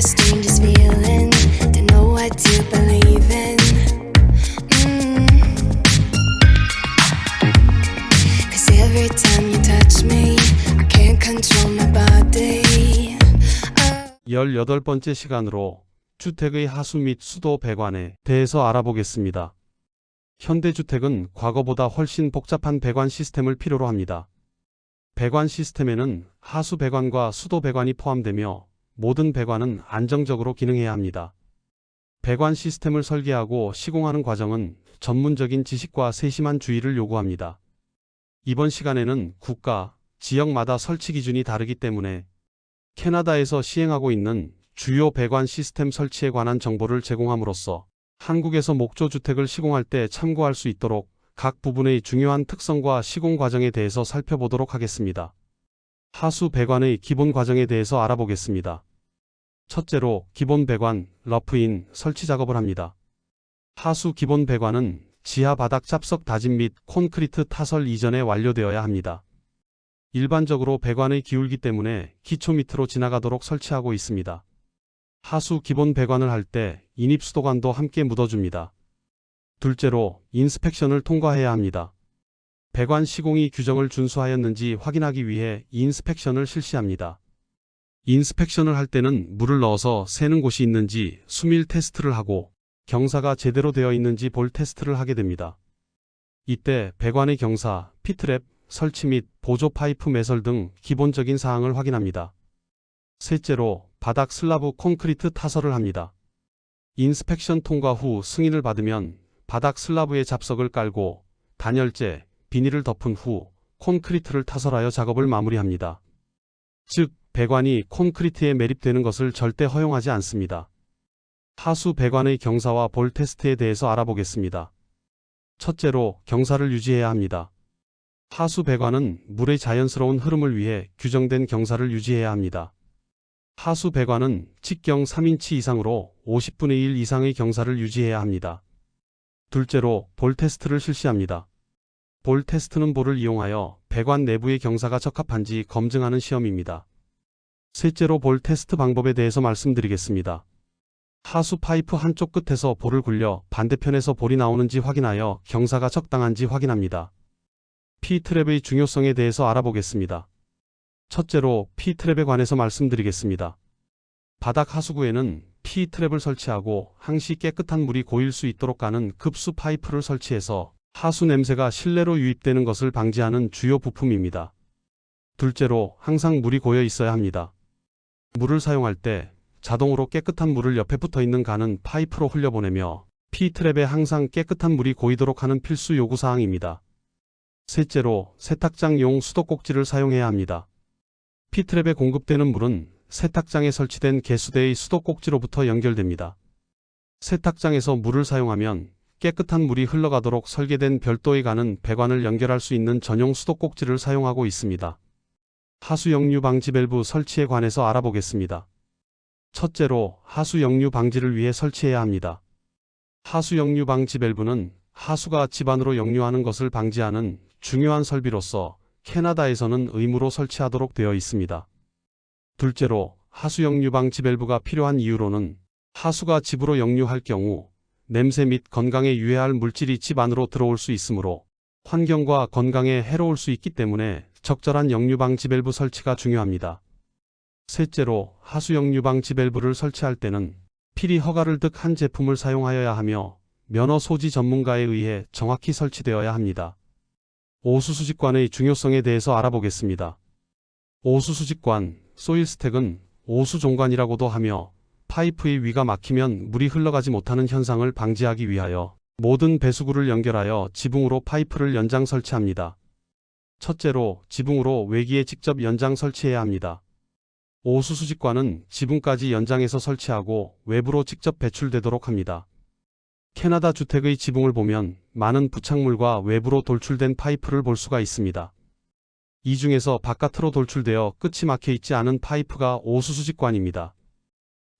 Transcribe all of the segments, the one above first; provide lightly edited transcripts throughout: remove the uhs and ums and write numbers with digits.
strangest feeling to know what to believe in. Cause every time you touch me, I can't control my body. 18번째 시간으로 주택의 하수 및 수도 배관에 대해서 알아보겠습니다. 현대주택은 과거보다 훨씬 복잡한 배관 시스템을 필요로 합니다. 배관 시스템에는 하수 배관과 수도 배관이 포함되며 모든 배관은 안정적으로 기능해야 합니다. 배관 시스템을 설계하고 시공하는 과정은 전문적인 지식과 세심한 주의를 요구합니다. 이번 시간에는 국가, 지역마다 설치 기준이 다르기 때문에 캐나다에서 시행하고 있는 주요 배관 시스템 설치에 관한 정보를 제공함으로써 한국에서 목조주택을 시공할 때 참고할 수 있도록 각 부분의 중요한 특성과 시공 과정에 대해서 살펴보도록 하겠습니다. 하수 배관의 기본 과정에 대해서 알아보겠습니다. 첫째로 기본 배관, 러프인 설치 작업을 합니다. 하수 기본 배관은 지하 바닥 잡석 다짐 및 콘크리트 타설 이전에 완료되어야 합니다. 일반적으로 배관의 기울기 때문에 기초 밑으로 지나가도록 설치하고 있습니다. 하수 기본 배관을 할 때 인입수도관도 함께 묻어줍니다. 둘째로 인스펙션을 통과해야 합니다. 배관 시공이 규정을 준수하였는지 확인하기 위해 인스펙션을 실시합니다. 인스펙션을 할 때는 물을 넣어서 새는 곳이 있는지 수밀 테스트를 하고 경사가 제대로 되어 있는지 볼 테스트를 하게 됩니다. 이때 배관의 경사, 피트랩, 설치 및 보조 파이프 매설 등 기본적인 사항을 확인합니다. 셋째로 바닥 슬라브 콘크리트 타설을 합니다. 인스펙션 통과 후 승인을 받으면 바닥 슬라브에 잡석을 깔고 단열재, 비닐을 덮은 후 콘크리트를 타설하여 작업을 마무리합니다. 즉, 배관이 콘크리트에 매립되는 것을 절대 허용하지 않습니다. 하수 배관의 경사와 볼 테스트에 대해서 알아보겠습니다. 첫째로 경사를 유지해야 합니다. 하수 배관은 물의 자연스러운 흐름을 위해 규정된 경사를 유지해야 합니다. 하수 배관은 직경 3인치 이상으로 50분의 1 이상의 경사를 유지해야 합니다. 둘째로 볼 테스트를 실시합니다. 볼 테스트는 볼을 이용하여 배관 내부의 경사가 적합한지 검증하는 시험입니다. 셋째로 볼 테스트 방법에 대해서 말씀드리겠습니다. 하수 파이프 한쪽 끝에서 볼을 굴려 반대편에서 볼이 나오는지 확인하여 경사가 적당한지 확인합니다. P트랩의 중요성에 대해서 알아보겠습니다. 첫째로 P트랩에 관해서 말씀드리겠습니다. 바닥 하수구에는 P트랩을 설치하고 항시 깨끗한 물이 고일 수 있도록 가는 급수 파이프를 설치해서 하수 냄새가 실내로 유입되는 것을 방지하는 주요 부품입니다. 둘째로 항상 물이 고여 있어야 합니다. 물을 사용할 때 자동으로 깨끗한 물을 옆에 붙어있는 가는 파이프로 흘려보내며 P트랩에 항상 깨끗한 물이 고이도록 하는 필수 요구사항입니다. 셋째로 세탁장용 수도꼭지를 사용해야 합니다. P트랩에 공급되는 물은 세탁장에 설치된 개수대의 수도꼭지로부터 연결됩니다. 세탁장에서 물을 사용하면 깨끗한 물이 흘러가도록 설계된 별도의 가는 배관을 연결할 수 있는 전용 수도꼭지를 사용하고 있습니다. 하수 역류 방지 밸브 설치에 관해서 알아보겠습니다. 첫째로 하수 역류 방지를 위해 설치해야 합니다. 하수 역류 방지 밸브는 하수가 집 안으로 역류하는 것을 방지하는 중요한 설비로서 캐나다에서는 의무로 설치하도록 되어 있습니다. 둘째로 하수 역류 방지 밸브가 필요한 이유로는 하수가 집으로 역류할 경우 냄새 및 건강에 유해할 물질이 집 안으로 들어올 수 있으므로 환경과 건강에 해로울 수 있기 때문에 적절한 역류 방지 밸브 설치가 중요합니다. 셋째로 하수 역류 방지 밸브를 설치할 때는 필히 허가를 득한 제품을 사용하여야 하며 면허 소지 전문가에 의해 정확히 설치되어야 합니다. 오수수직관의 중요성에 대해서 알아보겠습니다. 오수수직관, 소일스택은 오수종관이라고도 하며 파이프의 위가 막히면 물이 흘러가지 못하는 현상을 방지하기 위하여 모든 배수구를 연결하여 지붕으로 파이프를 연장 설치합니다. 첫째로 지붕으로 외기에 직접 연장 설치해야 합니다. 오수수직관은 지붕까지 연장해서 설치하고 외부로 직접 배출되도록 합니다. 캐나다 주택의 지붕을 보면 많은 부착물과 외부로 돌출된 파이프를 볼 수가 있습니다. 이 중에서 바깥으로 돌출되어 끝이 막혀 있지 않은 파이프가 오수수직관입니다.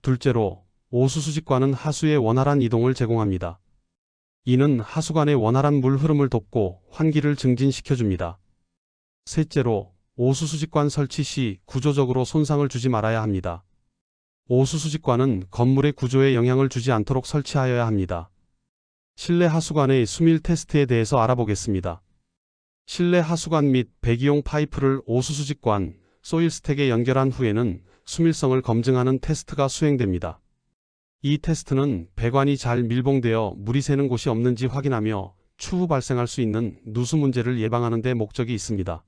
둘째로 오수수직관은 하수의 원활한 이동을 제공합니다. 이는 하수관의 원활한 물 흐름을 돕고 환기를 증진시켜줍니다. 셋째로 오수수직관 설치 시 구조적으로 손상을 주지 말아야 합니다. 오수수직관은 건물의 구조에 영향을 주지 않도록 설치하여야 합니다. 실내 하수관의 수밀 테스트에 대해서 알아보겠습니다. 실내 하수관 및 배기용 파이프를 오수수직관, 소일스택에 연결한 후에는 수밀성을 검증하는 테스트가 수행됩니다. 이 테스트는 배관이 잘 밀봉되어 물이 새는 곳이 없는지 확인하며 추후 발생할 수 있는 누수 문제를 예방하는 데 목적이 있습니다.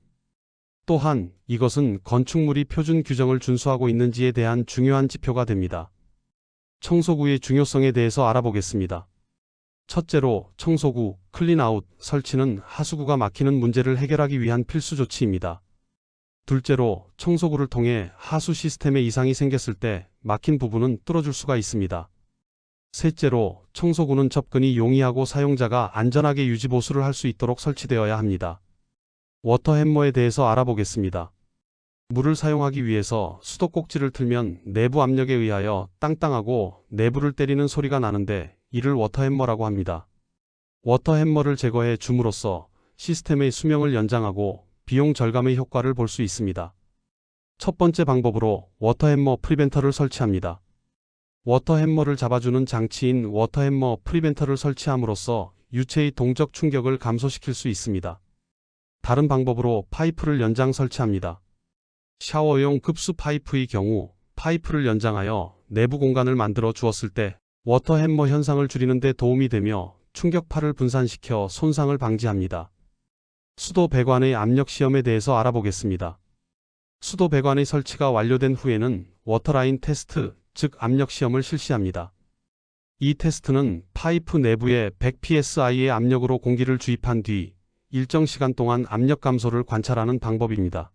또한 이것은 건축물이 표준 규정을 준수하고 있는지에 대한 중요한 지표가 됩니다. 청소구의 중요성에 대해서 알아보겠습니다. 첫째로 청소구, 클린아웃, 설치는 하수구가 막히는 문제를 해결하기 위한 필수 조치입니다. 둘째로 청소구를 통해 하수 시스템에 이상이 생겼을 때 막힌 부분은 뚫어줄 수가 있습니다. 셋째로 청소구는 접근이 용이하고 사용자가 안전하게 유지보수를 할 수 있도록 설치되어야 합니다. 워터햄머에 대해서 알아보겠습니다. 물을 사용하기 위해서 수도꼭지를 틀면 내부 압력에 의하여 땅땅하고 내부를 때리는 소리가 나는데 이를 워터햄머라고 합니다. 워터햄머를 제거해 줌으로써 시스템의 수명을 연장하고 비용 절감의 효과를 볼 수 있습니다. 첫 번째 방법으로 워터햄머 프리벤터를 설치합니다. 워터햄머를 잡아주는 장치인 워터햄머 프리벤터를 설치함으로써 유체의 동적 충격을 감소시킬 수 있습니다. 다른 방법으로 파이프를 연장 설치합니다. 샤워용 급수 파이프의 경우 파이프를 연장하여 내부 공간을 만들어 주었을 때 워터햄머 현상을 줄이는 데 도움이 되며 충격파를 분산시켜 손상을 방지합니다. 수도 배관의 압력 시험에 대해서 알아보겠습니다. 수도 배관의 설치가 완료된 후에는 워터라인 테스트, 즉 압력 시험을 실시합니다. 이 테스트는 파이프 내부에 100psi의 압력으로 공기를 주입한 뒤 일정 시간 동안 압력 감소를 관찰하는 방법입니다.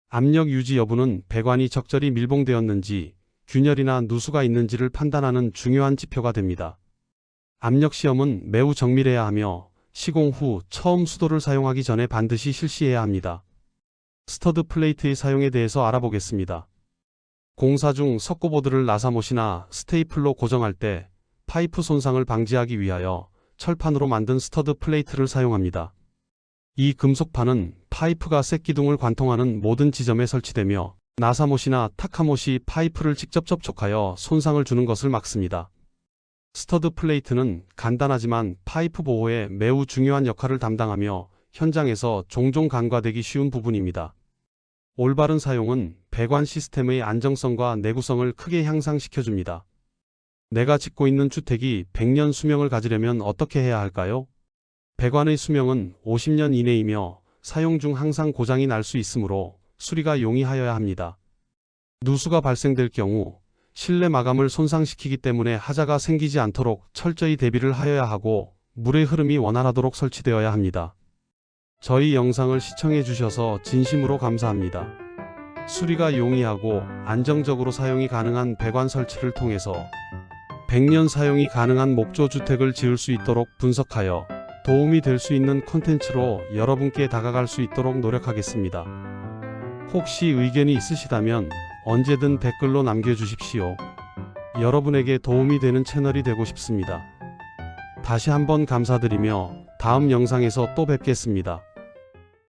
압력 유지 여부는 배관이 적절히 밀봉되었는지 균열이나 누수가 있는지를 판단하는 중요한 지표가 됩니다. 압력 시험은 매우 정밀해야 하며 시공 후 처음 수도를 사용하기 전에 반드시 실시해야 합니다. 스터드 플레이트의 사용에 대해서 알아보겠습니다. 공사 중 석고보드를 나사못이나 스테이플로 고정할 때 파이프 손상을 방지하기 위하여 철판으로 만든 스터드 플레이트를 사용합니다. 이 금속판은 파이프가 쇳기둥을 관통하는 모든 지점에 설치되며 나사못이나 타카못이 파이프를 직접 접촉하여 손상을 주는 것을 막습니다. 스터드 플레이트는 간단하지만 파이프 보호에 매우 중요한 역할을 담당하며 현장에서 종종 간과되기 쉬운 부분입니다. 올바른 사용은 배관 시스템의 안정성과 내구성을 크게 향상시켜줍니다. 내가 짓고 있는 주택이 100년 수명을 가지려면 어떻게 해야 할까요? 배관의 수명은 50년 이내이며 사용 중 항상 고장이 날 수 있으므로 수리가 용이하여야 합니다. 누수가 발생될 경우 실내 마감을 손상시키기 때문에 하자가 생기지 않도록 철저히 대비를 하여야 하고 물의 흐름이 원활하도록 설치되어야 합니다. 저희 영상을 시청해 주셔서 진심으로 감사합니다. 수리가 용이하고 안정적으로 사용이 가능한 배관 설치를 통해서 100년 사용이 가능한 목조 주택을 지을 수 있도록 분석하여 도움이 될 수 있는 콘텐츠로 여러분께 다가갈 수 있도록 노력하겠습니다. 혹시 의견이 있으시다면 언제든 댓글로 남겨주십시오. 여러분에게 도움이 되는 채널이 되고 싶습니다. 다시 한번 감사드리며 다음 영상에서 또 뵙겠습니다.